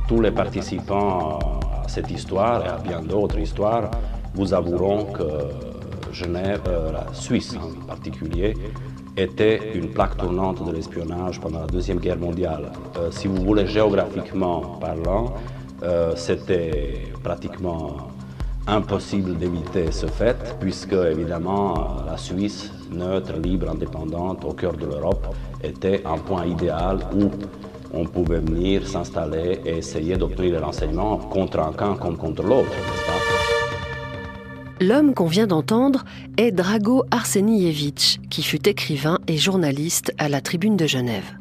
Tous les participants à cette histoire et à bien d'autres histoires vous avoueront que Genève, la Suisse en particulier, était une plaque tournante de l'espionnage pendant la Deuxième Guerre mondiale. Si vous voulez, géographiquement parlant, c'était pratiquement impossible d'éviter ce fait, puisque évidemment la Suisse, neutre, libre, indépendante, au cœur de l'Europe, était un point idéal où on pouvait venir s'installer et essayer d'obtenir des renseignements contre un camp comme contre l'autre, n'est-ce pas? L'homme qu'on vient d'entendre est Drago Arsenievitch, qui fut écrivain et journaliste à la Tribune de Genève.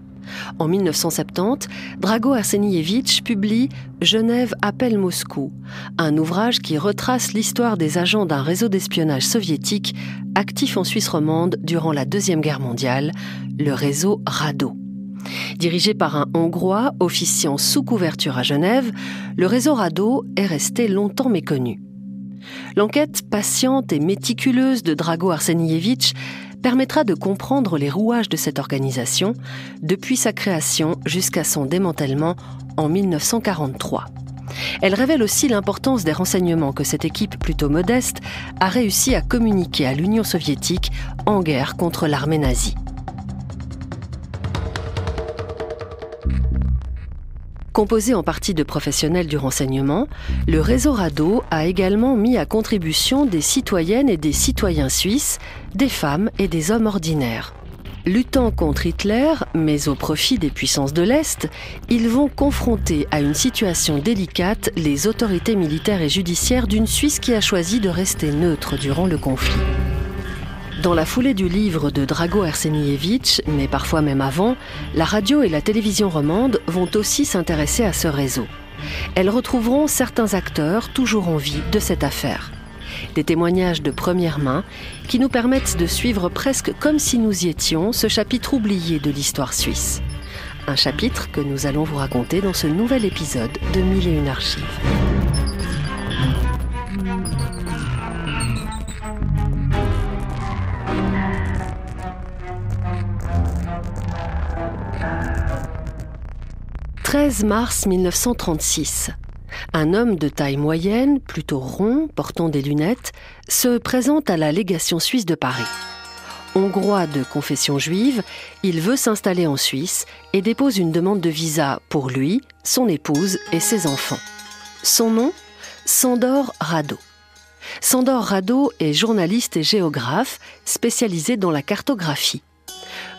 En 1970, Drago Arsenievitch publie « Genève appelle Moscou », un ouvrage qui retrace l'histoire des agents d'un réseau d'espionnage soviétique actif en Suisse romande durant la Deuxième Guerre mondiale, le réseau RADO. Dirigé par un Hongrois officiant sous couverture à Genève, le réseau RADO est resté longtemps méconnu. L'enquête patiente et méticuleuse de Drago Arsenievitch permettra de comprendre les rouages de cette organisation depuis sa création jusqu'à son démantèlement en 1943. Elle révèle aussi l'importance des renseignements que cette équipe plutôt modeste a réussi à communiquer à l'Union soviétique en guerre contre l'armée nazie. Composé en partie de professionnels du renseignement, le réseau RADO a également mis à contribution des citoyennes et des citoyens suisses, des femmes et des hommes ordinaires. Luttant contre Hitler, mais au profit des puissances de l'Est, ils vont confronter à une situation délicate les autorités militaires et judiciaires d'une Suisse qui a choisi de rester neutre durant le conflit. Dans la foulée du livre de Drago Arsenievitch, mais parfois même avant, la radio et la télévision romande vont aussi s'intéresser à ce réseau. Elles retrouveront certains acteurs toujours en vie de cette affaire. Des témoignages de première main qui nous permettent de suivre presque comme si nous y étions ce chapitre oublié de l'histoire suisse. Un chapitre que nous allons vous raconter dans ce nouvel épisode de 1001 archives. « 13 mars 1936. Un homme de taille moyenne, plutôt rond, portant des lunettes, se présente à la légation suisse de Paris. Hongrois de confession juive, il veut s'installer en Suisse et dépose une demande de visa pour lui, son épouse et ses enfants. Son nom ? Sándor Radó. Sándor Radó est journaliste et géographe spécialisé dans la cartographie.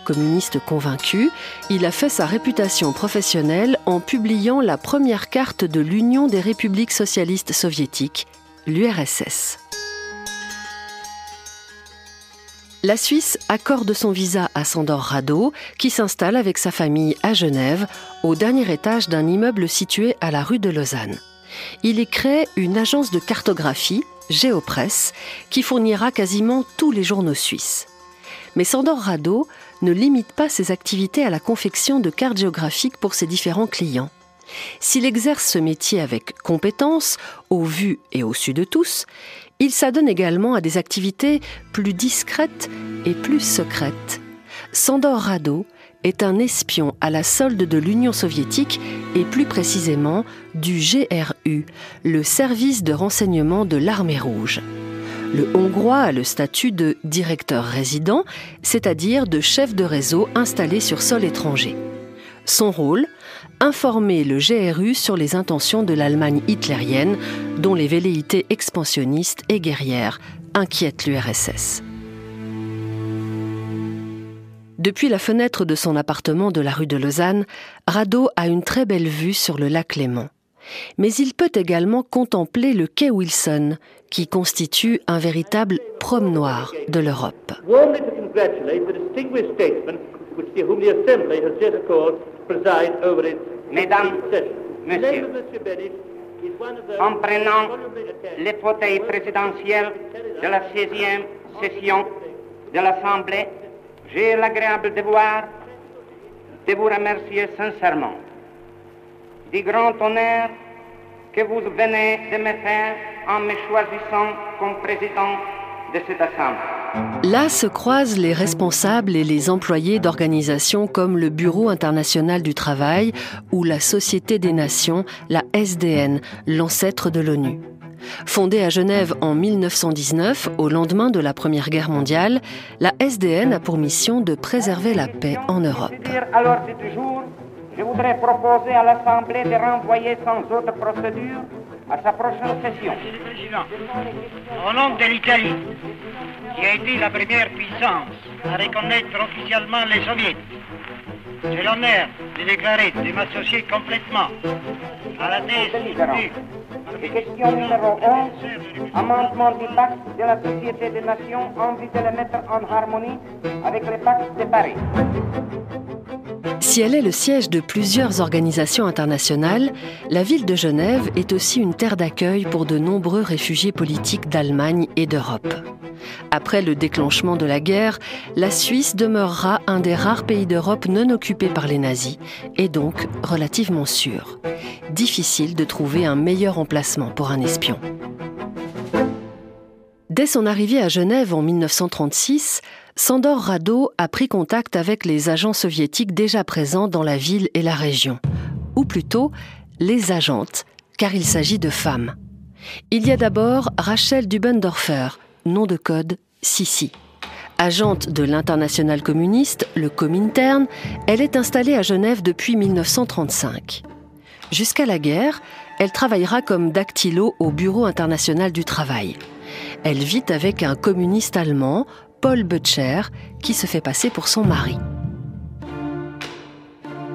Communiste convaincu, il a fait sa réputation professionnelle en publiant la première carte de l'Union des républiques socialistes soviétiques, l'URSS. La Suisse accorde son visa à Sándor Radó, qui s'installe avec sa famille à Genève, au dernier étage d'un immeuble situé à la rue de Lausanne. Il y crée une agence de cartographie, Géopresse, qui fournira quasiment tous les journaux suisses. Mais Sándor Radó ne limite pas ses activités à la confection de cartes géographiques pour ses différents clients. S'il exerce ce métier avec compétence, au vu et au su de tous, il s'adonne également à des activités plus discrètes et plus secrètes. Sándor Radó est un espion à la solde de l'Union soviétique et plus précisément du GRU, le service de renseignement de l'Armée rouge. Le Hongrois a le statut de directeur résident, c'est-à-dire de chef de réseau installé sur sol étranger. Son rôle ? Informer le GRU sur les intentions de l'Allemagne hitlérienne, dont les velléités expansionnistes et guerrières inquiètent l'URSS. Depuis la fenêtre de son appartement de la rue de Lausanne, Radó a une très belle vue sur le lac Léman. Mais il peut également contempler le quai Wilson, qui constitue un véritable promenoir de l'Europe. Mesdames, Messieurs, en prenant les fauteuils présidentiels de la 16e session de l'Assemblée, j'ai l'agréable devoir de vous remercier sincèrement du grand honneur que vous venez de me faire en me choisissant comme président de cette Assemblée. Là se croisent les responsables et les employés d'organisations comme le Bureau international du travail ou la Société des Nations, la SDN, l'ancêtre de l'ONU. Fondée à Genève en 1919, au lendemain de la Première Guerre mondiale, la SDN a pour mission de préserver la paix en Europe. À l'ordre du jour, je voudrais proposer à l'Assemblée de renvoyer sans autre procédure à sa prochaine session. Monsieur le Président, au nom de l'Italie, qui a été la première puissance à reconnaître officiellement les soviets, j'ai l'honneur de déclarer de m'associer complètement à la thèse soutenue. Question numéro 11, amendement du pacte de la Société des Nations en vue de le mettre en harmonie avec le pacte de Paris. Si elle est le siège de plusieurs organisations internationales, la ville de Genève est aussi une terre d'accueil pour de nombreux réfugiés politiques d'Allemagne et d'Europe. Après le déclenchement de la guerre, la Suisse demeurera un des rares pays d'Europe non occupés par les nazis et donc relativement sûr. Difficile de trouver un meilleur emplacement pour un espion. Dès son arrivée à Genève en 1936, Sándor Radó a pris contact avec les agents soviétiques déjà présents dans la ville et la région. Ou plutôt, les agentes, car il s'agit de femmes. Il y a d'abord Rachel Dubendorfer, nom de code Sissi. Agente de l'Internationale communiste, le Comintern, elle est installée à Genève depuis 1935. Jusqu'à la guerre, elle travaillera comme dactylo au Bureau international du travail. Elle vit avec un communiste allemand, Paul Böttcher, qui se fait passer pour son mari.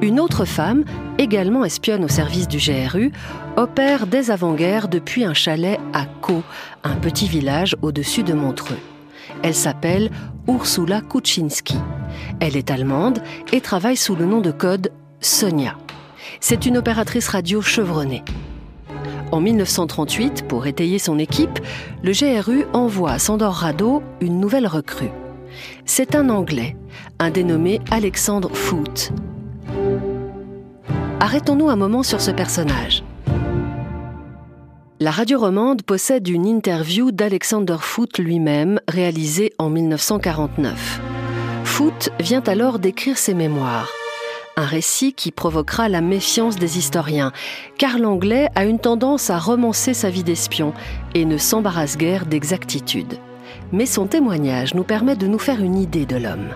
Une autre femme, également espionne au service du GRU, opère dès avant-guerre depuis un chalet à Kaux, un petit village au-dessus de Montreux. Elle s'appelle Ursula Kuczynski. Elle est allemande et travaille sous le nom de code Sonia. C'est une opératrice radio chevronnée. En 1938, pour étayer son équipe, le GRU envoie à Sándor Radó une nouvelle recrue. C'est un Anglais, un dénommé Alexander Foote. Arrêtons-nous un moment sur ce personnage. La radio romande possède une interview d'Alexander Foote lui-même, réalisée en 1949. Foote vient alors d'écrire ses mémoires. Un récit qui provoquera la méfiance des historiens, car l'Anglais a une tendance à romancer sa vie d'espion et ne s'embarrasse guère d'exactitude. Mais son témoignage nous permet de nous faire une idée de l'homme.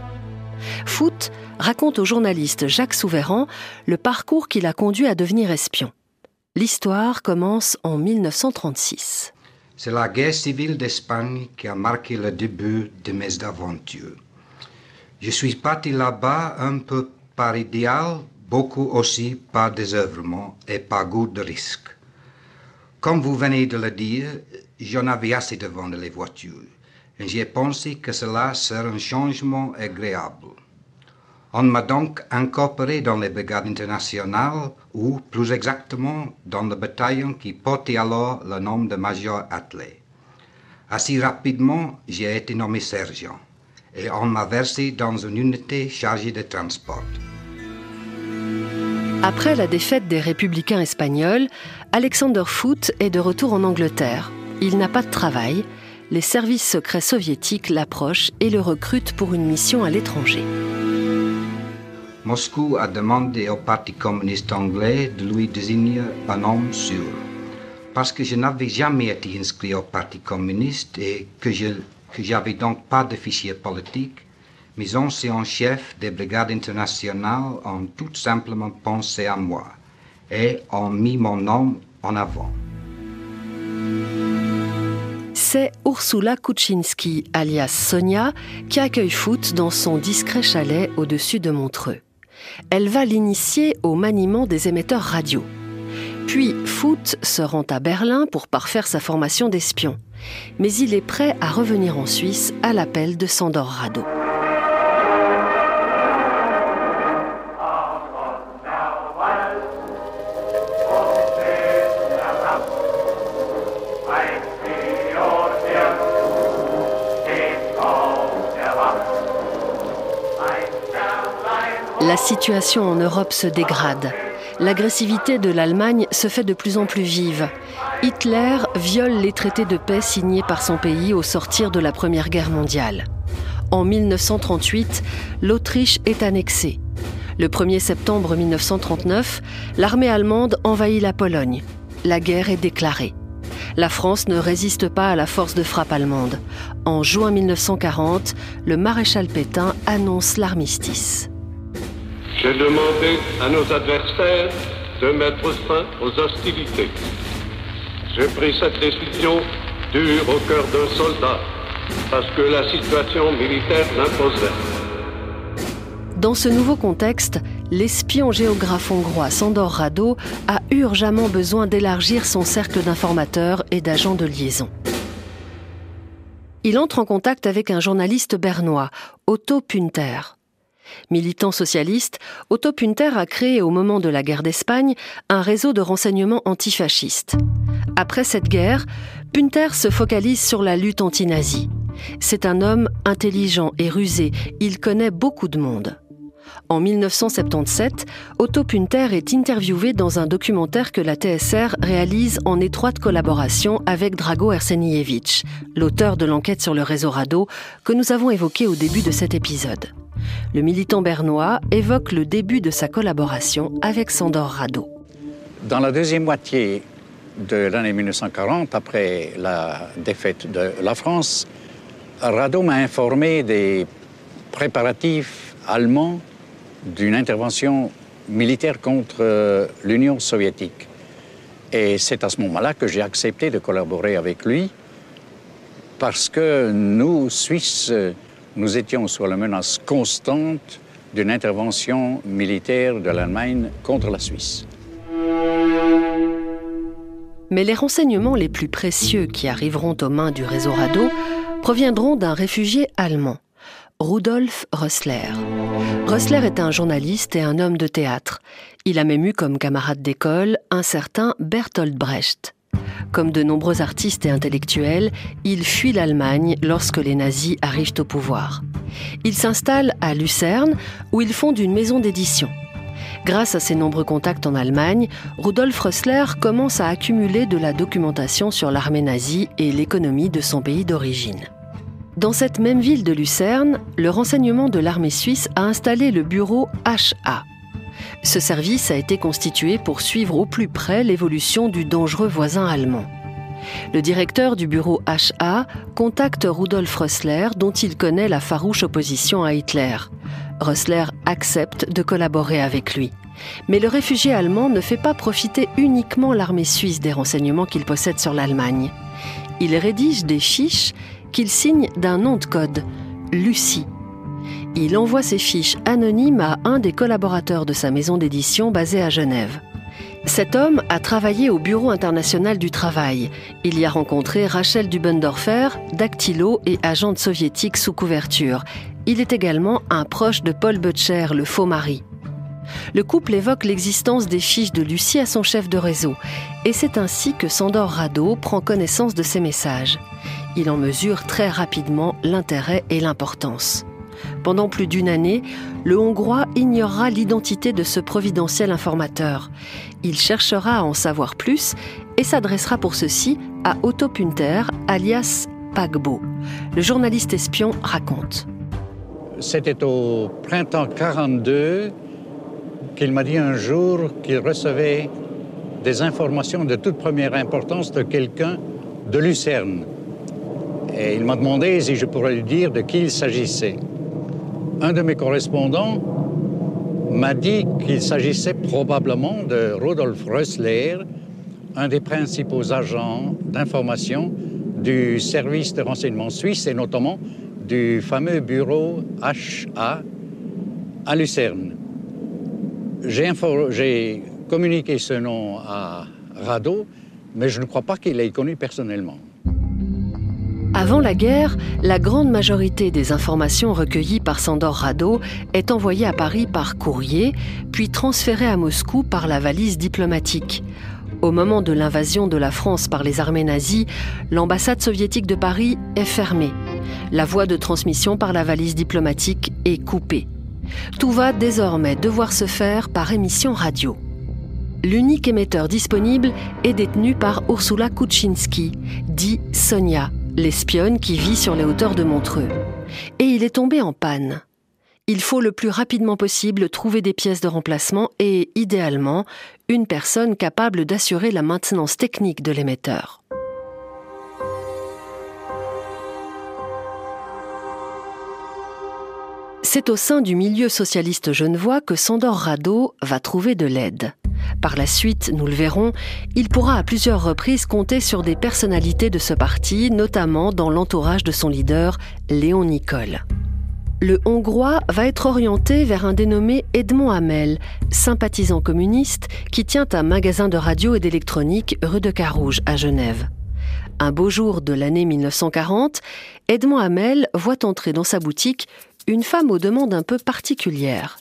Foote raconte au journaliste Jacques Souvéran le parcours qui l'a conduit à devenir espion. L'histoire commence en 1936. C'est la guerre civile d'Espagne qui a marqué le début de mes aventures. Je suis parti là-bas un peu par idéal, beaucoup aussi par désœuvrement et par goût de risque. Comme vous venez de le dire, j'en avais assez de vendre les voitures, et j'ai pensé que cela serait un changement agréable. On m'a donc incorporé dans les brigades internationales, ou plus exactement dans le bataillon qui portait alors le nom de Major Atlet. Assez rapidement, j'ai été nommé sergent, et on m'a versé dans une unité chargée de transport. Après la défaite des républicains espagnols, Alexander Foote est de retour en Angleterre. Il n'a pas de travail. Les services secrets soviétiques l'approchent et le recrutent pour une mission à l'étranger. Moscou a demandé au Parti communiste anglais de lui désigner un homme sûr. Parce que je n'avais jamais été inscrit au Parti communiste et que j'avais donc pas de fichier politique, mes anciens chefs des brigades internationales ont tout simplement pensé à moi et ont mis mon nom en avant. C'est Ursula Kuczynski, alias Sonia, qui accueille Foote dans son discret chalet au-dessus de Montreux. Elle va l'initier au maniement des émetteurs radio. Puis Foote se rend à Berlin pour parfaire sa formation d'espion. Mais il est prêt à revenir en Suisse à l'appel de Sándor Radó. La situation en Europe se dégrade. l'agressivité de l'Allemagne se fait de plus en plus vive. Hitler viole les traités de paix signés par son pays au sortir de la Première Guerre mondiale. En 1938, l'Autriche est annexée. Le 1er septembre 1939, l'armée allemande envahit la Pologne. La guerre est déclarée. La France ne résiste pas à la force de frappe allemande. En juin 1940, le maréchal Pétain annonce l'armistice. J'ai demandé à nos adversaires de mettre fin aux hostilités. J'ai pris cette décision dure au cœur d'un soldat, parce que la situation militaire l'imposait. Dans ce nouveau contexte, l'espion géographe hongrois Sándor Radó a urgemment besoin d'élargir son cercle d'informateurs et d'agents de liaison. Il entre en contact avec un journaliste bernois, Otto Pünter. Militant socialiste, Otto Pünter a créé au moment de la guerre d'Espagne un réseau de renseignement antifasciste. Après cette guerre, Pünter se focalise sur la lutte anti-nazie. C'est un homme intelligent et rusé, il connaît beaucoup de monde. En 1977, Otto Pünter est interviewé dans un documentaire que la TSR réalise en étroite collaboration avec Drago Arsenievich, l'auteur de l'enquête sur le réseau Radó que nous avons évoqué au début de cet épisode. Le militant bernois évoque le début de sa collaboration avec Sándor Radó. Dans la deuxième moitié de l'année 1940, après la défaite de la France, Radó m'a informé des préparatifs allemands d'une intervention militaire contre l'Union soviétique. Et c'est à ce moment-là que j'ai accepté de collaborer avec lui parce que nous, Suisses, nous étions sous la menace constante d'une intervention militaire de l'Allemagne contre la Suisse. Mais les renseignements les plus précieux qui arriveront aux mains du réseau Radó proviendront d'un réfugié allemand, Rudolf Rössler. Rössler est un journaliste et un homme de théâtre. Il a même eu comme camarade d'école un certain Bertolt Brecht. Comme de nombreux artistes et intellectuels, il fuit l'Allemagne lorsque les nazis arrivent au pouvoir. Il s'installe à Lucerne, où il fonde une maison d'édition. Grâce à ses nombreux contacts en Allemagne, Rudolf Rössler commence à accumuler de la documentation sur l'armée nazie et l'économie de son pays d'origine. Dans cette même ville de Lucerne, le renseignement de l'armée suisse a installé le bureau HA. Ce service a été constitué pour suivre au plus près l'évolution du dangereux voisin allemand. Le directeur du bureau HA contacte Rudolf Rössler, dont il connaît la farouche opposition à Hitler. Rössler accepte de collaborer avec lui. Mais le réfugié allemand ne fait pas profiter uniquement l'armée suisse des renseignements qu'il possède sur l'Allemagne. Il rédige des fiches qu'il signe d'un nom de code, Lucie. Il envoie ces fiches anonymes à un des collaborateurs de sa maison d'édition basée à Genève. Cet homme a travaillé au Bureau international du travail. Il y a rencontré Rachel Dubendorfer, dactylo et agente soviétique sous couverture. Il est également un proche de Paul Butcher, le faux mari. Le couple évoque l'existence des fiches de Lucie à son chef de réseau. Et c'est ainsi que Sándor Radó prend connaissance de ces messages. Il en mesure très rapidement l'intérêt et l'importance. Pendant plus d'une année, le Hongrois ignorera l'identité de ce providentiel informateur. Il cherchera à en savoir plus et s'adressera pour ceci à Otto Pünter, alias Paquebot. Le journaliste espion raconte. C'était au printemps 1942 qu'il m'a dit un jour qu'il recevait des informations de toute première importance de quelqu'un de Lucerne. Et il m'a demandé si je pourrais lui dire de qui il s'agissait. Un de mes correspondants m'a dit qu'il s'agissait probablement de Rudolf Rössler, un des principaux agents d'information du service de renseignement suisse et notamment du fameux bureau HA à Lucerne. J'ai communiqué ce nom à Radó, mais je ne crois pas qu'il l'ait connu personnellement. Avant la guerre, la grande majorité des informations recueillies par Sándor Radó est envoyée à Paris par courrier, puis transférée à Moscou par la valise diplomatique. Au moment de l'invasion de la France par les armées nazies, l'ambassade soviétique de Paris est fermée. La voie de transmission par la valise diplomatique est coupée. Tout va désormais devoir se faire par émission radio. L'unique émetteur disponible est détenu par Ursula Kuczynski, dit Sonia, l'espionne qui vit sur les hauteurs de Montreux. Et il est tombé en panne. Il faut le plus rapidement possible trouver des pièces de remplacement et, idéalement, une personne capable d'assurer la maintenance technique de l'émetteur. C'est au sein du milieu socialiste genevois que Sándor Radó va trouver de l'aide. Par la suite, nous le verrons, il pourra à plusieurs reprises compter sur des personnalités de ce parti, notamment dans l'entourage de son leader, Léon Nicol. Le Hongrois va être orienté vers un dénommé Edmond Hamel, sympathisant communiste qui tient un magasin de radio et d'électronique rue de Carouge à Genève. Un beau jour de l'année 1940, Edmond Hamel voit entrer dans sa boutique une femme aux demandes un peu particulières.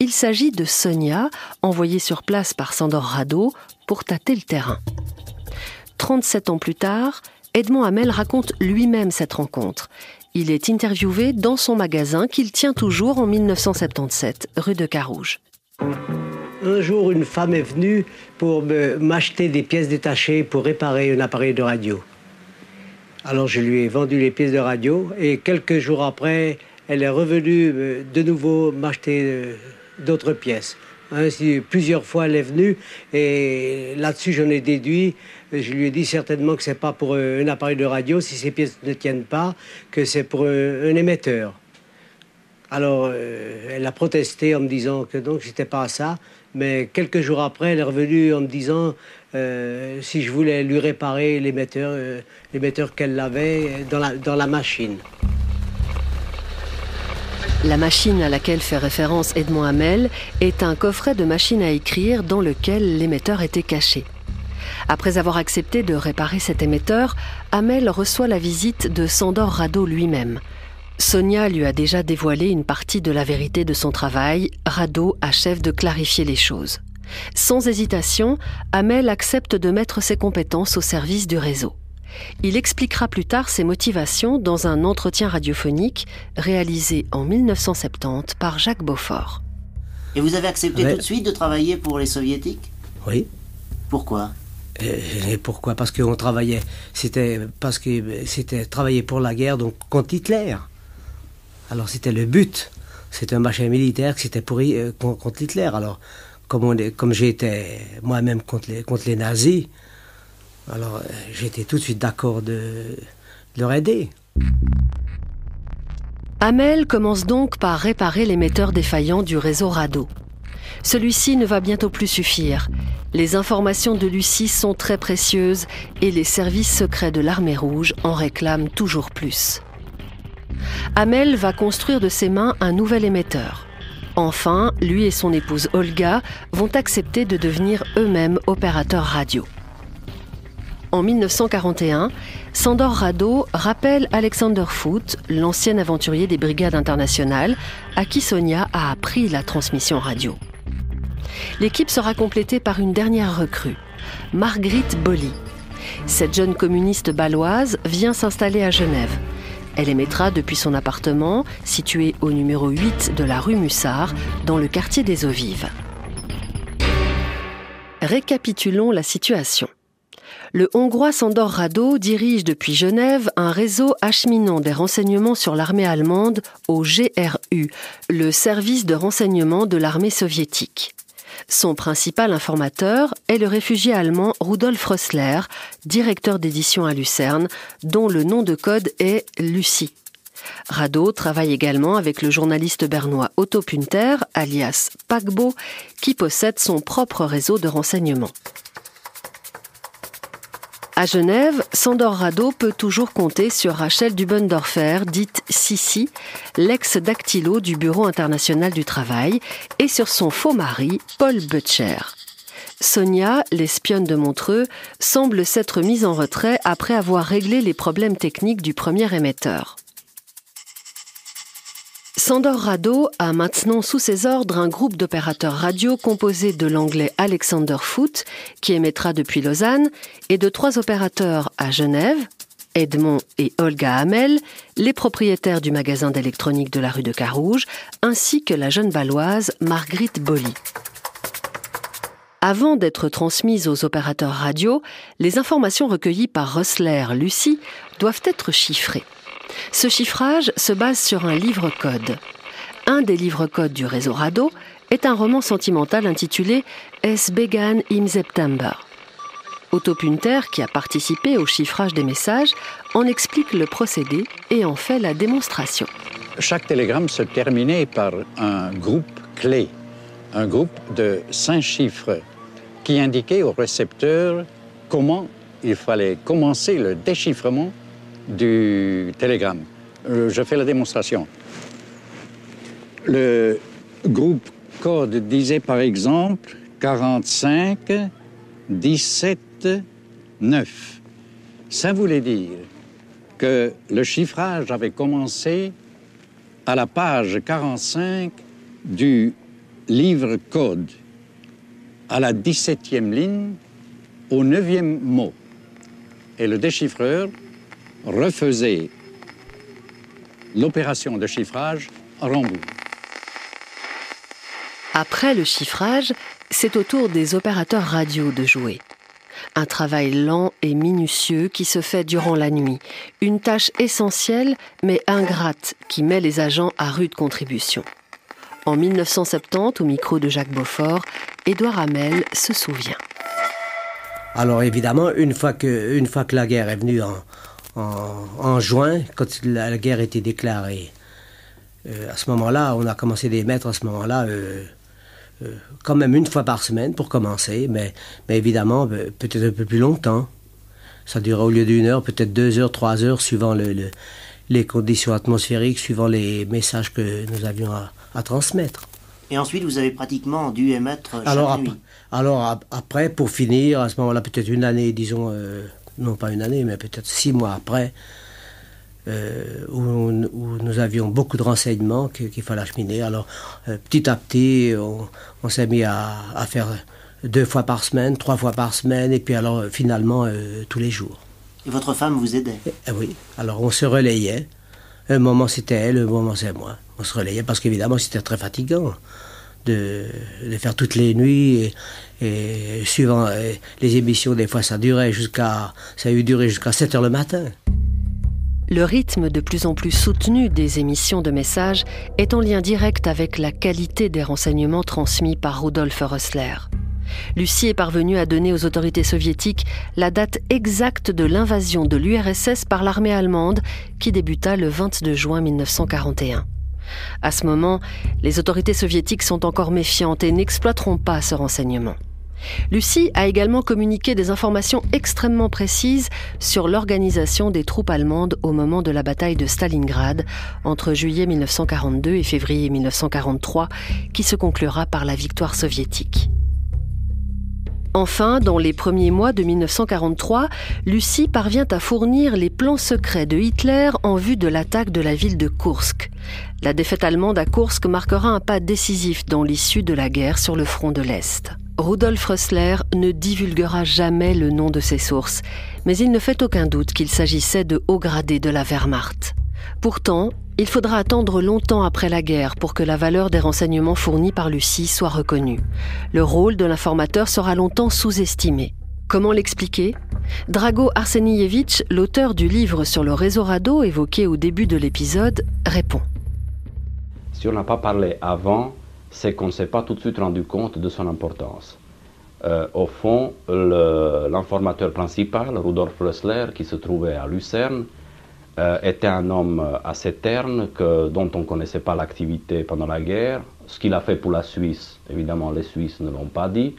Il s'agit de Sonia, envoyée sur place par Sándor Radó pour tâter le terrain. 37 ans plus tard, Edmond Hamel raconte lui-même cette rencontre. Il est interviewé dans son magasin qu'il tient toujours en 1977, rue de Carouge. Un jour, une femme est venue pour m'acheter des pièces détachées pour réparer un appareil de radio. Alors je lui ai vendu les pièces de radio et quelques jours après, elle est revenue de nouveau m'acheter d'autres pièces. Ainsi, plusieurs fois, elle est venue et là-dessus, j'en ai déduit. Je lui ai dit certainement que c'est pas pour un appareil de radio, si ces pièces ne tiennent pas, que c'est pour un émetteur. Alors, elle a protesté en me disant que donc c'était pas ça. Mais quelques jours après, elle est revenue en me disant si je voulais lui réparer l'émetteur qu'elle avait dans la machine. La machine à laquelle fait référence Edmond Hamel est un coffret de machine à écrire dans lequel l'émetteur était caché. Après avoir accepté de réparer cet émetteur, Hamel reçoit la visite de Sándor Radó lui-même. Sonia lui a déjà dévoilé une partie de la vérité de son travail. Radó achève de clarifier les choses. Sans hésitation, Hamel accepte de mettre ses compétences au service du réseau. Il expliquera plus tard ses motivations dans un entretien radiophonique réalisé en 1970 par Jacques Beaufort. Et vous avez accepté tout de suite de travailler pour les soviétiques ? Oui. Pourquoi ? Et pourquoi ? Parce qu'on travaillait, c'était travailler pour la guerre, donc contre Hitler. Alors c'était le but. C'était un machin militaire qui s'était pourri contre Hitler. Alors comme j'étais moi-même contre les nazis, alors j'étais tout de suite d'accord de leur aider. Hamel commence donc par réparer l'émetteur défaillant du réseau Radó. Celui-ci ne va bientôt plus suffire. Les informations de Lucie sont très précieuses et les services secrets de l'Armée rouge en réclament toujours plus. Hamel va construire de ses mains un nouvel émetteur. Enfin, lui et son épouse Olga vont accepter de devenir eux-mêmes opérateurs radio. En 1941, Sándor Radó rappelle Alexander Foote, l'ancien aventurier des brigades internationales, à qui Sonia a appris la transmission radio. L'équipe sera complétée par une dernière recrue, Margrit Boly. Cette jeune communiste bâloise vient s'installer à Genève. Elle émettra depuis son appartement, situé au numéro 8 de la rue Mussard, dans le quartier des Eaux Vives. Récapitulons la situation. Le Hongrois Sándor Radó dirige depuis Genève un réseau acheminant des renseignements sur l'armée allemande au GRU, le service de renseignement de l'armée soviétique. Son principal informateur est le réfugié allemand Rudolf Rössler, directeur d'édition à Lucerne, dont le nom de code est Lucie. Radó travaille également avec le journaliste bernois Otto Punter, alias Paquebot, qui possède son propre réseau de renseignement. À Genève, Sándor Radó peut toujours compter sur Rachel Dubendorfer, dite Sissi, l'ex-dactylo du Bureau international du travail, et sur son faux mari, Paul Butcher. Sonia, l'espionne de Montreux, semble s'être mise en retrait après avoir réglé les problèmes techniques du premier émetteur. Sándor Radó a maintenant sous ses ordres un groupe d'opérateurs radio composé de l'anglais Alexander Foote, qui émettra depuis Lausanne, et de 3 opérateurs à Genève, Edmond et Olga Hamel, les propriétaires du magasin d'électronique de la rue de Carouge, ainsi que la jeune bâloise Margrit Boly. Avant d'être transmises aux opérateurs radio, les informations recueillies par Rössler, Lucie, doivent être chiffrées. Ce chiffrage se base sur un livre-code. Un des livres-codes du réseau Rado est un roman sentimental intitulé « Es begann im September ». Otto Punter, qui a participé au chiffrage des messages, en explique le procédé et en fait la démonstration. Chaque télégramme se terminait par un groupe clé, un groupe de 5 chiffres qui indiquait au récepteur comment il fallait commencer le déchiffrement du télégramme. Je fais la démonstration. Le groupe code disait par exemple 45 17 9. Ça voulait dire que le chiffrage avait commencé à la page 45 du livre code, à la 17e ligne, au 9e mot. Et le déchiffreur refaisait l'opération de chiffrage en rebours. Après le chiffrage, c'est au tour des opérateurs radio de jouer. Un travail lent et minutieux qui se fait durant la nuit. Une tâche essentielle mais ingrate qui met les agents à rude contribution. En 1970, au micro de Jacques Beaufort, Édouard Hamel se souvient. Alors évidemment, une fois que la guerre est venue en juin, quand la guerre était déclarée, à ce moment-là, on a commencé d'émettre à ce moment-là quand même une fois par semaine pour commencer, mais évidemment peut-être un peu plus longtemps. Ça durait au lieu d'1 heure, peut-être 2 heures, 3 heures, suivant les conditions atmosphériques, suivant les messages que nous avions à transmettre. Et ensuite, vous avez pratiquement dû émettre chaque nuit. Alors après, pour finir, à ce moment-là, peut-être une année, disons, non pas une année, mais peut-être 6 mois après, où nous avions beaucoup de renseignements qu'il fallait acheminer. Alors, petit à petit, on s'est mis à faire 2 fois par semaine, 3 fois par semaine, et puis alors, finalement, tous les jours. Et votre femme vous aidait? Oui, alors on se relayait. Un moment c'était elle, un moment c'est moi. On se relayait parce qu'évidemment c'était très fatigant de faire toutes les nuits et suivant les émissions, des fois ça a duré jusqu'à 7 heures le matin. Le rythme de plus en plus soutenu des émissions de messages est en lien direct avec la qualité des renseignements transmis par Rudolf Rössler. Lucie est parvenue à donner aux autorités soviétiques la date exacte de l'invasion de l'URSS par l'armée allemande qui débuta le 22 juin 1941. À ce moment, les autorités soviétiques sont encore méfiantes et n'exploiteront pas ce renseignement. Lucie a également communiqué des informations extrêmement précises sur l'organisation des troupes allemandes au moment de la bataille de Stalingrad entre juillet 1942 et février 1943, qui se conclura par la victoire soviétique. Enfin, dans les premiers mois de 1943, Lucie parvient à fournir les plans secrets de Hitler en vue de l'attaque de la ville de Koursk. La défaite allemande à Koursk marquera un pas décisif dans l'issue de la guerre sur le front de l'Est. Rudolf Rössler ne divulguera jamais le nom de ses sources, mais il ne fait aucun doute qu'il s'agissait de hauts gradés de la Wehrmacht. Pourtant, il faudra attendre longtemps après la guerre pour que la valeur des renseignements fournis par Lucie soit reconnue. Le rôle de l'informateur sera longtemps sous-estimé. Comment l'expliquer ? Drago Arsenievitch, l'auteur du livre sur le réseau Rado évoqué au début de l'épisode, répond. Si on n'a pas parlé avant, c'est qu'on ne s'est pas tout de suite rendu compte de son importance. Au fond, l'informateur principal, Rudolf Rössler, qui se trouvait à Lucerne, était un homme assez terne dont on ne connaissait pas l'activité pendant la guerre. Ce qu'il a fait pour la Suisse, évidemment les Suisses ne l'ont pas dit.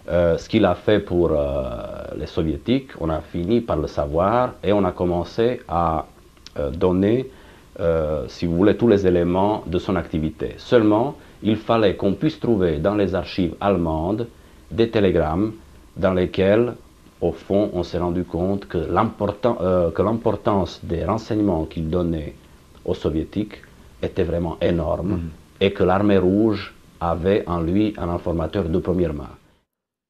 Ce qu'il a fait pour les Soviétiques, on a fini par le savoir et on a commencé à donner, si vous voulez, tous les éléments de son activité. Seulement, il fallait qu'on puisse trouver dans les archives allemandes des télégrammes dans lesquels, au fond, on s'est rendu compte que l'importance des renseignements qu'il donnait aux Soviétiques était vraiment énorme et que l'armée rouge avait en lui un informateur de première main.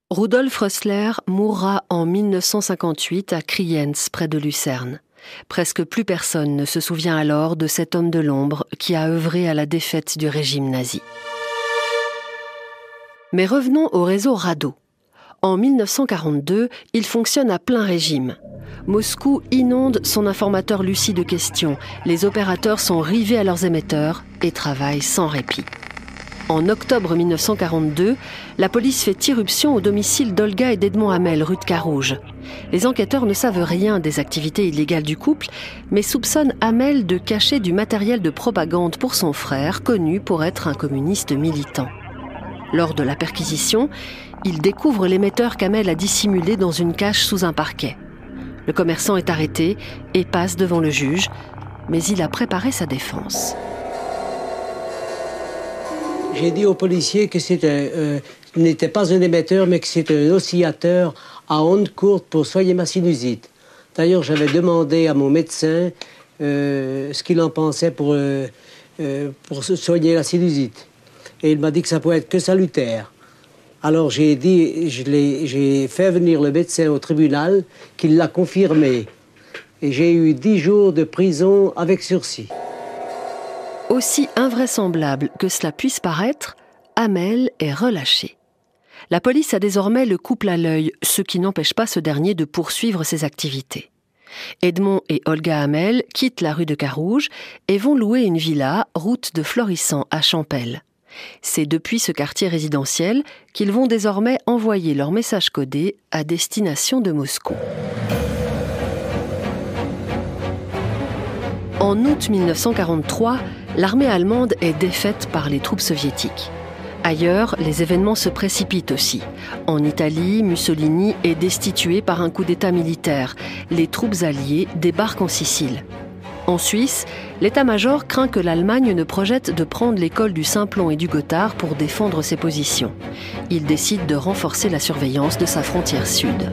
Rudolf Rössler mourra en 1958 à Kriens, près de Lucerne. Presque plus personne ne se souvient alors de cet homme de l'ombre qui a œuvré à la défaite du régime nazi. Mais revenons au réseau Rado. En 1942, il fonctionne à plein régime. Moscou inonde son informateur Lucie de questions. Les opérateurs sont rivés à leurs émetteurs et travaillent sans répit. En octobre 1942, la police fait irruption au domicile d'Olga et d'Edmond Hamel, rue de Carouge. Les enquêteurs ne savent rien des activités illégales du couple, mais soupçonnent Hamel de cacher du matériel de propagande pour son frère, connu pour être un communiste militant. Lors de la perquisition, ils découvrent l'émetteur qu'Hamel a dissimulé dans une cache sous un parquet. Le commerçant est arrêté et passe devant le juge, mais il a préparé sa défense. J'ai dit aux policiers que ce n'était pas un émetteur, mais que c'était un oscillateur à ondes courtes pour soigner ma sinusite. D'ailleurs, j'avais demandé à mon médecin ce qu'il en pensait pour soigner la sinusite. Et il m'a dit que ça pouvait être que salutaire. Alors j'ai fait venir le médecin au tribunal, qui l'a confirmé. Et j'ai eu 10 jours de prison avec sursis. Aussi invraisemblable que cela puisse paraître, Hamel est relâché. La police a désormais le couple à l'œil, ce qui n'empêche pas ce dernier de poursuivre ses activités. Edmond et Olga Hamel quittent la rue de Carouge et vont louer une villa, route de Florissant à Champel. C'est depuis ce quartier résidentiel qu'ils vont désormais envoyer leurs messages codés à destination de Moscou. En août 1943, l'armée allemande est défaite par les troupes soviétiques. Ailleurs, les événements se précipitent aussi. En Italie, Mussolini est destitué par un coup d'État militaire. Les troupes alliées débarquent en Sicile. En Suisse, l'état-major craint que l'Allemagne ne projette de prendre l'école du Simplon et du Gothard pour défendre ses positions. Il décide de renforcer la surveillance de sa frontière sud.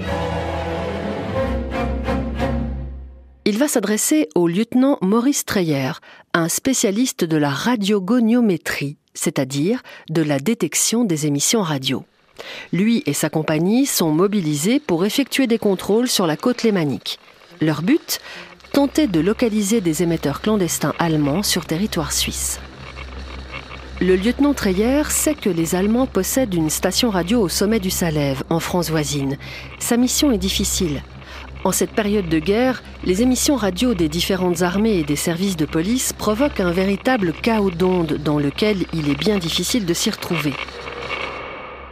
Il va s'adresser au lieutenant Maurice Treyer, un spécialiste de la radiogoniométrie, c'est-à-dire de la détection des émissions radio. Lui et sa compagnie sont mobilisés pour effectuer des contrôles sur la côte lémanique. Leur but ? Tenter de localiser des émetteurs clandestins allemands sur territoire suisse. Le lieutenant Treyer sait que les Allemands possèdent une station radio au sommet du Salève, en France voisine. Sa mission est difficile. En cette période de guerre, les émissions radio des différentes armées et des services de police provoquent un véritable chaos d'ondes dans lequel il est bien difficile de s'y retrouver.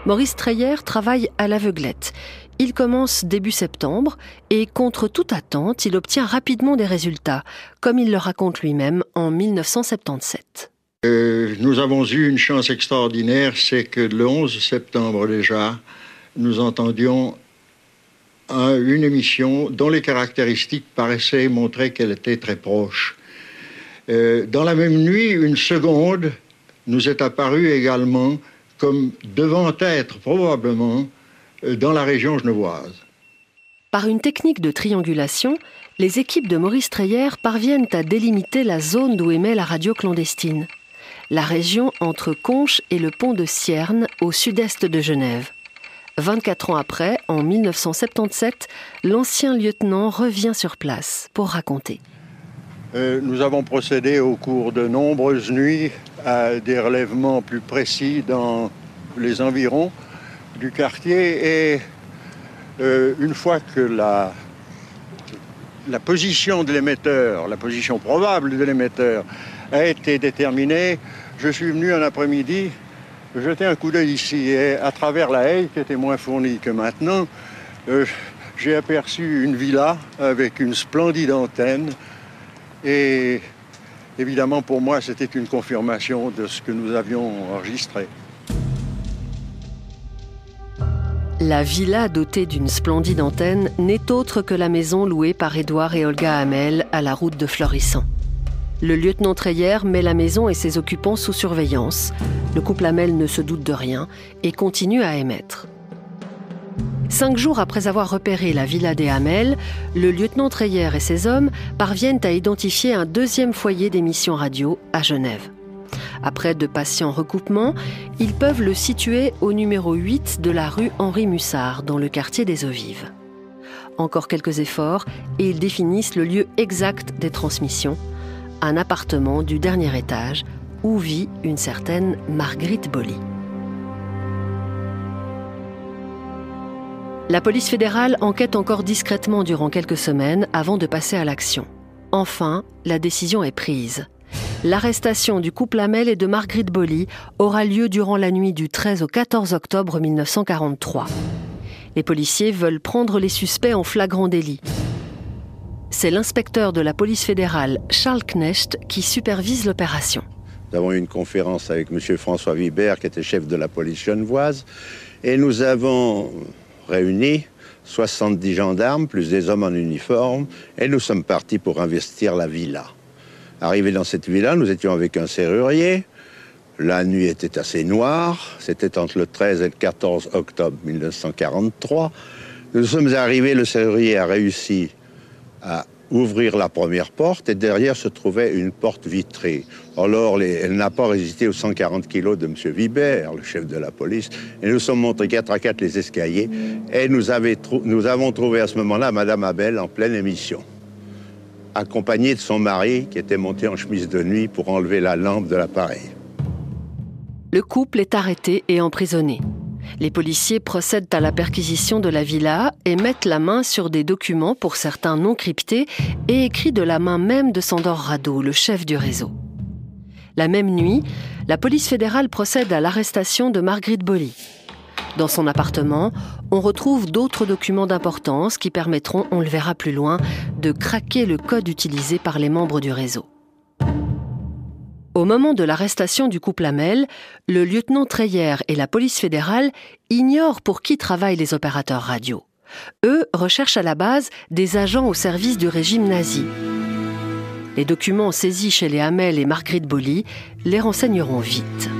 Maurice Treyer travaille à l'aveuglette. Il commence début septembre et, contre toute attente, il obtient rapidement des résultats, comme il le raconte lui-même en 1977. Nous avons eu une chance extraordinaire, c'est que le 11 septembre déjà, nous entendions une émission dont les caractéristiques paraissaient montrer qu'elle était très proche. Dans la même nuit, une seconde nous est apparue également comme devant être probablement dans la région genevoise. Par une technique de triangulation, les équipes de Maurice Treyer parviennent à délimiter la zone d'où émet la radio clandestine. La région entre Conches et le pont de Sierne, au sud-est de Genève. 24 ans après, en 1977, l'ancien lieutenant revient sur place pour raconter. Nous avons procédé au cours de nombreuses nuits à des relèvements plus précis dans les environs du quartier et une fois que la position de l'émetteur, la position probable de l'émetteur a été déterminée, je suis venu un après-midi jeter un coup d'œil ici et à travers la haie qui était moins fournie que maintenant, j'ai aperçu une villa avec une splendide antenne et évidemment pour moi c'était une confirmation de ce que nous avions enregistré. La villa dotée d'une splendide antenne n'est autre que la maison louée par Édouard et Olga Hamel à la route de Florissant. Le lieutenant Treyer met la maison et ses occupants sous surveillance. Le couple Hamel ne se doute de rien et continue à émettre. 5 jours après avoir repéré la villa des Hamel, le lieutenant Treyer et ses hommes parviennent à identifier un deuxième foyer d'émission radio à Genève. Après de patients recoupements, ils peuvent le situer au numéro 8 de la rue Henri Mussard, dans le quartier des Eaux Vives. Encore quelques efforts et ils définissent le lieu exact des transmissions, un appartement du dernier étage où vit une certaine Marguerite Boly. La police fédérale enquête encore discrètement durant quelques semaines avant de passer à l'action. Enfin, la décision est prise. L'arrestation du couple Hamel et de Marguerite Boly aura lieu durant la nuit du 13 au 14 octobre 1943. Les policiers veulent prendre les suspects en flagrant délit. C'est l'inspecteur de la police fédérale, Charles Knecht, qui supervise l'opération. Nous avons eu une conférence avec M. François Vibert, qui était chef de la police genevoise, et nous avons réuni 70 gendarmes, plus des hommes en uniforme, et nous sommes partis pour investir la villa. Arrivés dans cette villa, nous étions avec un serrurier. La nuit était assez noire, c'était entre le 13 et le 14 octobre 1943. Nous sommes arrivés, le serrurier a réussi à ouvrir la première porte et derrière se trouvait une porte vitrée. Alors, elle n'a pas résisté aux 140 kilos de M. Vibert, le chef de la police, et nous sommes montés 4 à 4 les escaliers et nous avons trouvé à ce moment-là Mme Hamel en pleine émission, accompagnée de son mari qui était monté en chemise de nuit pour enlever la lampe de l'appareil. Le couple est arrêté et emprisonné. Les policiers procèdent à la perquisition de la villa et mettent la main sur des documents, pour certains non cryptés, et écrits de la main même de Sándor Radó, le chef du réseau. La même nuit, la police fédérale procède à l'arrestation de Marguerite Boly. Dans son appartement, on retrouve d'autres documents d'importance qui permettront, on le verra plus loin, de craquer le code utilisé par les membres du réseau. Au moment de l'arrestation du couple Hamel, le lieutenant Treyer et la police fédérale ignorent pour qui travaillent les opérateurs radio. Eux recherchent à la base des agents au service du régime nazi. Les documents saisis chez les Hamel et Marguerite Boly les renseigneront vite.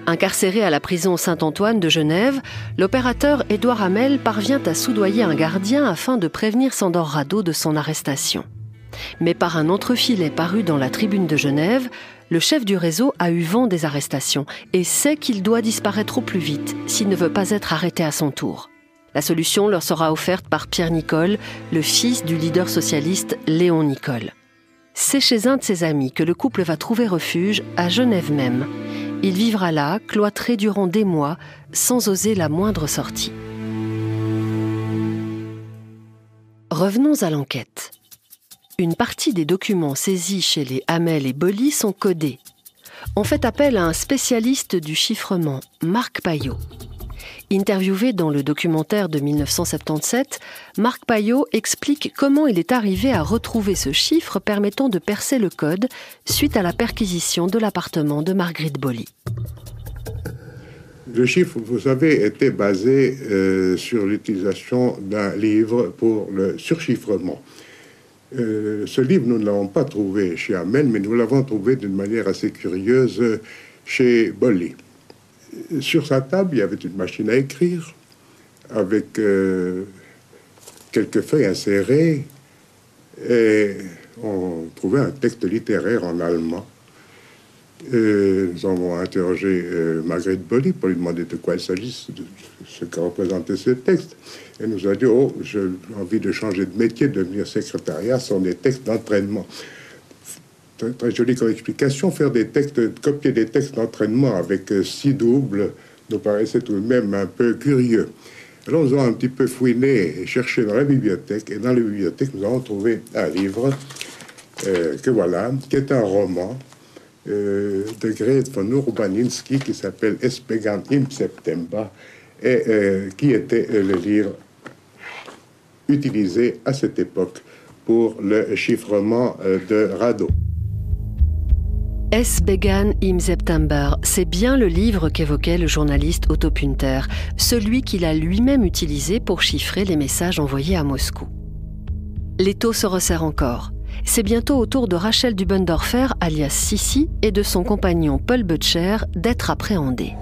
Incarcéré à la prison Saint-Antoine de Genève, l'opérateur Édouard Hamel parvient à soudoyer un gardien afin de prévenir Sándor Radó de son arrestation. Mais par un entrefilet paru dans la Tribune de Genève, le chef du réseau a eu vent des arrestations et sait qu'il doit disparaître au plus vite s'il ne veut pas être arrêté à son tour. La solution leur sera offerte par Pierre Nicole, le fils du leader socialiste Léon Nicole. C'est chez un de ses amis que le couple va trouver refuge, à Genève même. Il vivra là, cloîtré durant des mois, sans oser la moindre sortie. Revenons à l'enquête. Une partie des documents saisis chez les Hamel et Boly sont codés. On fait appel à un spécialiste du chiffrement, Marc Payot. Interviewé dans le documentaire de 1977, Marc Payot explique comment il est arrivé à retrouver ce chiffre permettant de percer le code suite à la perquisition de l'appartement de Marguerite Boly. Le chiffre, vous savez, était basé sur l'utilisation d'un livre pour le surchiffrement. Ce livre, nous ne l'avons pas trouvé chez Hamel, mais nous l'avons trouvé d'une manière assez curieuse chez Boly. Sur sa table, il y avait une machine à écrire avec quelques feuilles insérées et on trouvait un texte littéraire en allemand. Nous avons interrogé Marguerite Boly pour lui demander de quoi il s'agisse, de ce que représentait ce texte. Elle nous a dit « Oh, j'ai envie de changer de métier, de devenir secrétariat, ce sont des textes d'entraînement. » Très, très joli comme explication. Faire des textes, copier des textes d'entraînement avec 6 doubles nous paraissait tout de même un peu curieux. Alors nous avons un petit peu fouiné et cherché dans la bibliothèque. Et dans la bibliothèque, nous avons trouvé un livre qui est un roman de Grete von Urbaninski qui s'appelle Es begann im September et qui était le livre utilisé à cette époque pour le chiffrement de Radó. Es begann im September, c'est bien le livre qu'évoquait le journaliste Otto Punter, celui qu'il a lui-même utilisé pour chiffrer les messages envoyés à Moscou. L'étau se resserre encore. C'est bientôt au tour de Rachel Dubendorfer, alias Sissi, et de son compagnon Paul Butcher d'être appréhendés.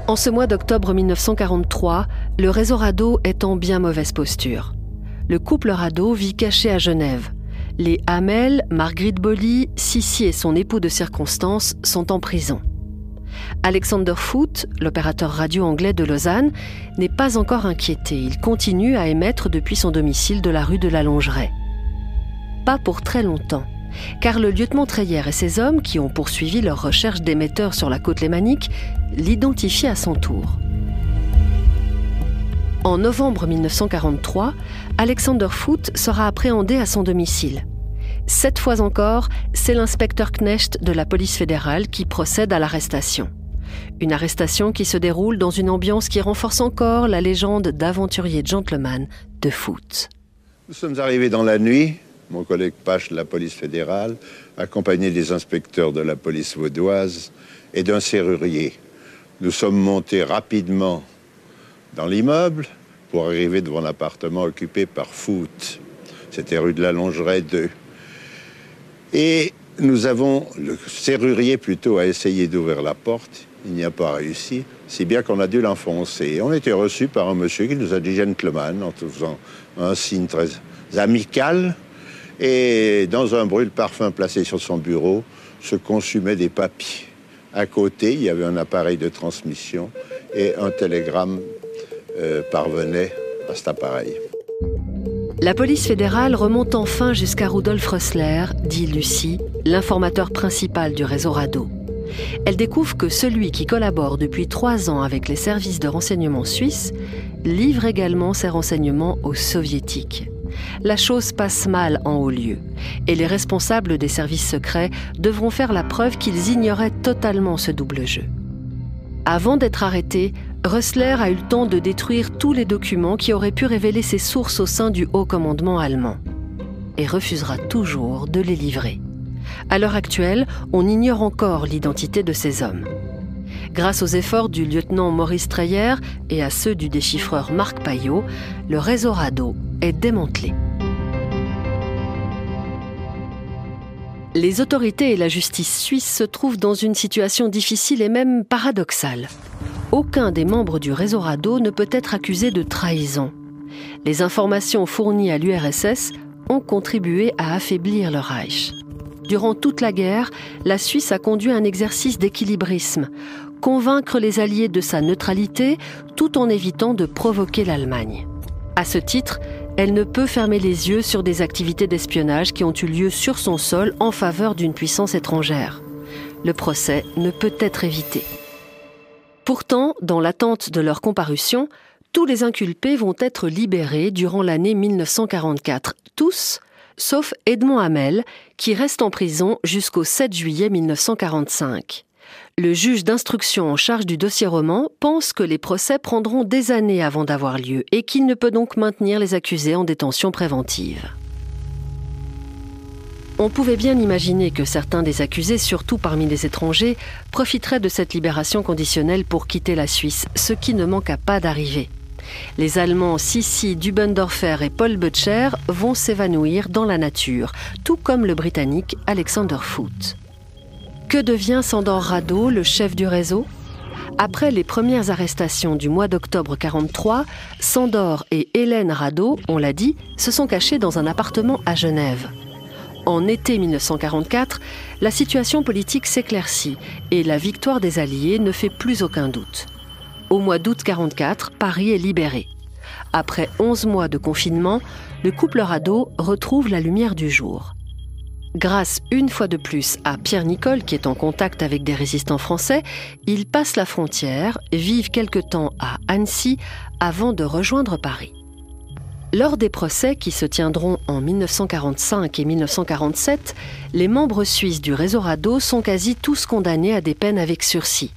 En ce mois d'octobre 1943, le réseau Radó est en bien mauvaise posture. Le couple Radó vit caché à Genève. Les Hamel, Marguerite Boly, Sissi et son époux de circonstance sont en prison. Alexander Foote, l'opérateur radio anglais de Lausanne, n'est pas encore inquiété. Il continue à émettre depuis son domicile de la rue de la Longeraie. Pas pour très longtemps, car le lieutenant Treyer et ses hommes, qui ont poursuivi leur recherche d'émetteurs sur la côte lémanique, l'identifient à son tour. En novembre 1943, Alexander Foote sera appréhendé à son domicile. 7 fois encore, c'est l'inspecteur Knecht de la police fédérale qui procède à l'arrestation. Une arrestation qui se déroule dans une ambiance qui renforce encore la légende d'aventurier gentleman de Foote. Nous sommes arrivés dans la nuit, mon collègue Pache de la police fédérale, accompagné des inspecteurs de la police vaudoise et d'un serrurier. Nous sommes montés rapidement dans l'immeuble pour arriver devant l'appartement occupé par Foote. C'était rue de la Longerie 2. Et le serrurier plutôt a essayé d'ouvrir la porte. Il n'y a pas réussi, si bien qu'on a dû l'enfoncer. On a été reçus par un monsieur qui nous a dit gentleman, en faisant un signe très amical. Et dans un brûle-parfum placé sur son bureau, se consumaient des papiers. À côté, il y avait un appareil de transmission et un télégramme parvenait à cet appareil. La police fédérale remonte enfin jusqu'à Rudolf Rössler, dit Lucie, l'informateur principal du réseau Rado. Elle découvre que celui qui collabore depuis 3 ans avec les services de renseignement suisses livre également ses renseignements aux soviétiques. La chose passe mal en haut lieu et les responsables des services secrets devront faire la preuve qu'ils ignoraient totalement ce double jeu. Avant d'être arrêté, Rössler a eu le temps de détruire tous les documents qui auraient pu révéler ses sources au sein du haut commandement allemand et refusera toujours de les livrer. À l'heure actuelle, on ignore encore l'identité de ces hommes. Grâce aux efforts du lieutenant Maurice Treyer et à ceux du déchiffreur Marc Payot, le réseau Rado est démantelé. Les autorités et la justice suisse se trouvent dans une situation difficile et même paradoxale. Aucun des membres du réseau Rado ne peut être accusé de trahison. Les informations fournies à l'URSS ont contribué à affaiblir le Reich. Durant toute la guerre, la Suisse a conduit un exercice d'équilibrisme, convaincre les Alliés de sa neutralité tout en évitant de provoquer l'Allemagne. À ce titre, elle ne peut fermer les yeux sur des activités d'espionnage qui ont eu lieu sur son sol en faveur d'une puissance étrangère. Le procès ne peut être évité. Pourtant, dans l'attente de leur comparution, tous les inculpés vont être libérés durant l'année 1944, tous, sauf Edmond Hamel, qui reste en prison jusqu'au 7 juillet 1945. Le juge d'instruction en charge du dossier roman pense que les procès prendront des années avant d'avoir lieu et qu'il ne peut donc maintenir les accusés en détention préventive. On pouvait bien imaginer que certains des accusés, surtout parmi les étrangers, profiteraient de cette libération conditionnelle pour quitter la Suisse, ce qui ne manqua pas d'arriver. Les Allemands Sissi, Dubendorfer et Paul Böttcher vont s'évanouir dans la nature, tout comme le Britannique Alexander Foote. Que devient Sándor Rado, le chef du réseau ? Après les premières arrestations du mois d'octobre 1943, Sándor et Hélène Rado, on l'a dit, se sont cachés dans un appartement à Genève. En été 1944, la situation politique s'éclaircit et la victoire des Alliés ne fait plus aucun doute. Au mois d'août 1944, Paris est libéré. Après 11 mois de confinement, le couple Rado retrouve la lumière du jour. Grâce une fois de plus à Pierre Nicole, qui est en contact avec des résistants français, ils passent la frontière, vivent quelque temps à Annecy avant de rejoindre Paris. Lors des procès qui se tiendront en 1945 et 1947, les membres suisses du réseau Rado sont quasi tous condamnés à des peines avec sursis.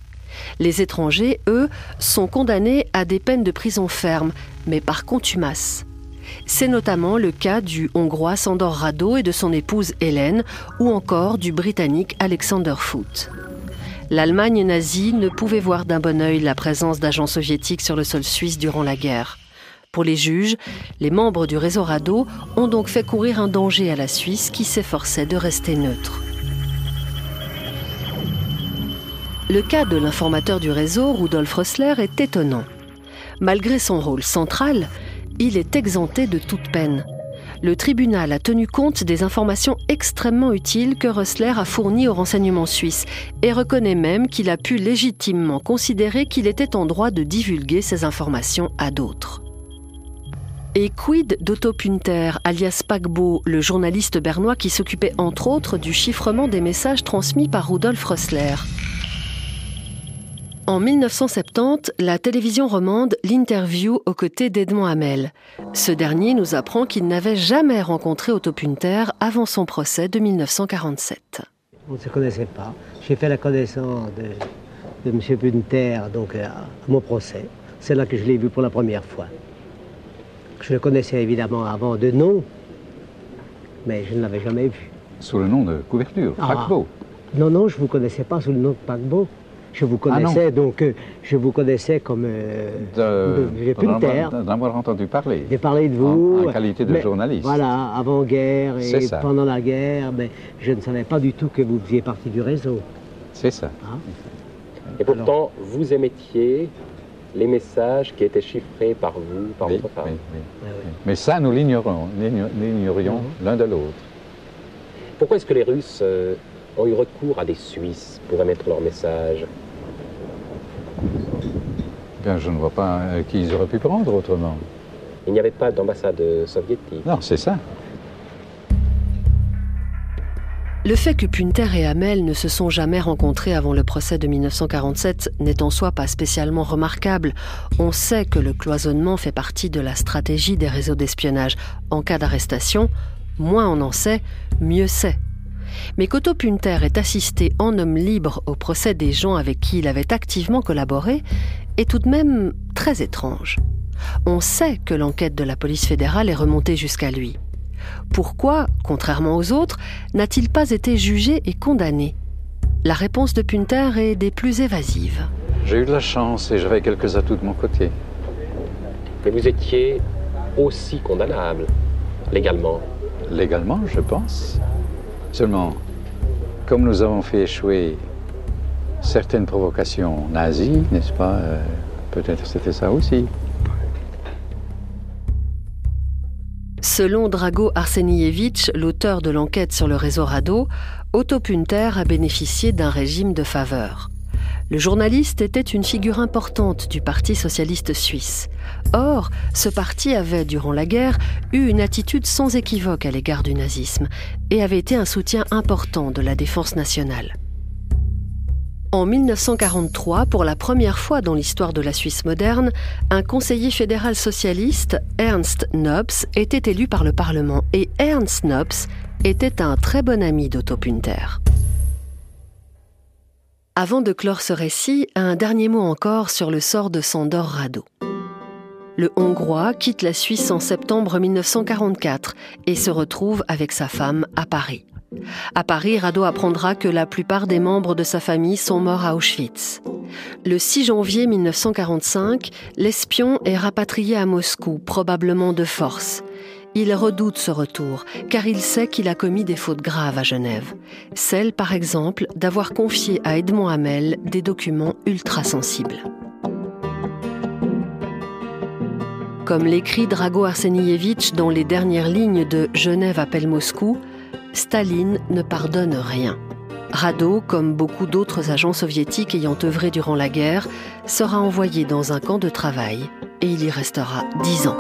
Les étrangers, eux, sont condamnés à des peines de prison ferme, mais par contumace. C'est notamment le cas du Hongrois Sándor Rado et de son épouse Hélène, ou encore du Britannique Alexander Foote. L'Allemagne nazie ne pouvait voir d'un bon œil la présence d'agents soviétiques sur le sol suisse durant la guerre. Pour les juges, les membres du réseau Rado ont donc fait courir un danger à la Suisse qui s'efforçait de rester neutre. Le cas de l'informateur du réseau, Rudolf Rössler, est étonnant. Malgré son rôle central, il est exempté de toute peine. Le tribunal a tenu compte des informations extrêmement utiles que Rössler a fournies au renseignement suisse et reconnaît même qu'il a pu légitimement considérer qu'il était en droit de divulguer ces informations à d'autres. Et quid d'Otto Punter, alias Paquebot, le journaliste bernois qui s'occupait entre autres du chiffrement des messages transmis par Rudolf Rössler ? En 1970, la télévision romande l'interview aux côtés d'Edmond Hamel. Ce dernier nous apprend qu'il n'avait jamais rencontré Otto Punter avant son procès de 1947. On ne se connaissait pas. J'ai fait la connaissance de M. Punter donc, à mon procès. C'est là que je l'ai vu pour la première fois. Je le connaissais évidemment avant de nom, mais je ne l'avais jamais vu. Sous le nom de couverture, Paquebot. Non, je ne vous connaissais pas sous le nom de Paquebot. Je vous connaissais je vous connaissais comme Punter. D'avoir entendu parler. J'ai parlé de vous. En qualité de journaliste. Voilà, avant-guerre et pendant la guerre, mais je ne savais pas du tout que vous faisiez partie du réseau. C'est ça. Et pourtant, vous émettiez les messages qui étaient chiffrés par vous, par votre femme. Oui. Mais ça, nous l'ignorions l'un de l'autre. Pourquoi est-ce que les Russes ont eu recours à des Suisses pour émettre leurs messages? Bien, je ne vois pas qui ils auraient pu prendre autrement. Il n'y avait pas d'ambassade soviétique. Non, c'est ça. Le fait que Punter et Hamel ne se sont jamais rencontrés avant le procès de 1947 n'est en soi pas spécialement remarquable. On sait que le cloisonnement fait partie de la stratégie des réseaux d'espionnage. En cas d'arrestation, moins on en sait, mieux c'est. Mais qu'Otto Punter ait assisté en homme libre au procès des gens avec qui il avait activement collaboré est tout de même très étrange. On sait que l'enquête de la police fédérale est remontée jusqu'à lui. Pourquoi, contrairement aux autres, n'a-t-il pas été jugé et condamné? La réponse de Punter est des plus évasives. J'ai eu de la chance et j'avais quelques atouts de mon côté. Mais vous étiez aussi condamnable, légalement. Légalement, je pense. Seulement, comme nous avons fait échouer certaines provocations nazies, n'est-ce pas, peut-être c'était ça aussi. Selon Drago Arsenievitch, l'auteur de l'enquête sur le réseau Rado, Otto Punter a bénéficié d'un régime de faveur. Le journaliste était une figure importante du Parti socialiste suisse. Or, ce parti avait, durant la guerre, eu une attitude sans équivoque à l'égard du nazisme et avait été un soutien important de la défense nationale. En 1943, pour la première fois dans l'histoire de la Suisse moderne, un conseiller fédéral socialiste, Ernst Nobs, était élu par le Parlement. Et Ernst Nobs était un très bon ami d'Otto Punter. Avant de clore ce récit, un dernier mot encore sur le sort de Sándor Rado. Le Hongrois quitte la Suisse en septembre 1944 et se retrouve avec sa femme à Paris. À Paris, Rado apprendra que la plupart des membres de sa famille sont morts à Auschwitz. Le 6 janvier 1945, l'espion est rapatrié à Moscou, probablement de force. Il redoute ce retour, car il sait qu'il a commis des fautes graves à Genève. Celle, par exemple, d'avoir confié à Edmond Hamel des documents ultra sensibles. Comme l'écrit Drago Arsenievitch dans les dernières lignes de Genève appelle Moscou, Staline ne pardonne rien. Rado, comme beaucoup d'autres agents soviétiques ayant œuvré durant la guerre, sera envoyé dans un camp de travail et il y restera 10 ans.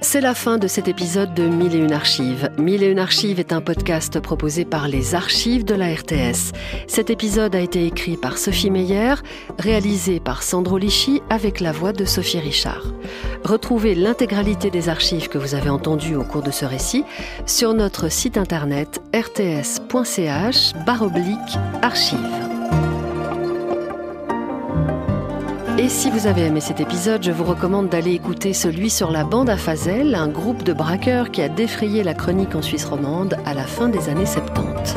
C'est la fin de cet épisode de 1001 Archives. 1001 Archives est un podcast proposé par les archives de la RTS. Cet épisode a été écrit par Sophie Meyer, réalisé par Sandro Lisci avec la voix de Sophie Richard. Retrouvez l'intégralité des archives que vous avez entendues au cours de ce récit sur notre site internet rts.ch/archives. Et si vous avez aimé cet épisode, je vous recommande d'aller écouter celui sur la bande à Fazel, un groupe de braqueurs qui a défrayé la chronique en Suisse romande à la fin des années 70.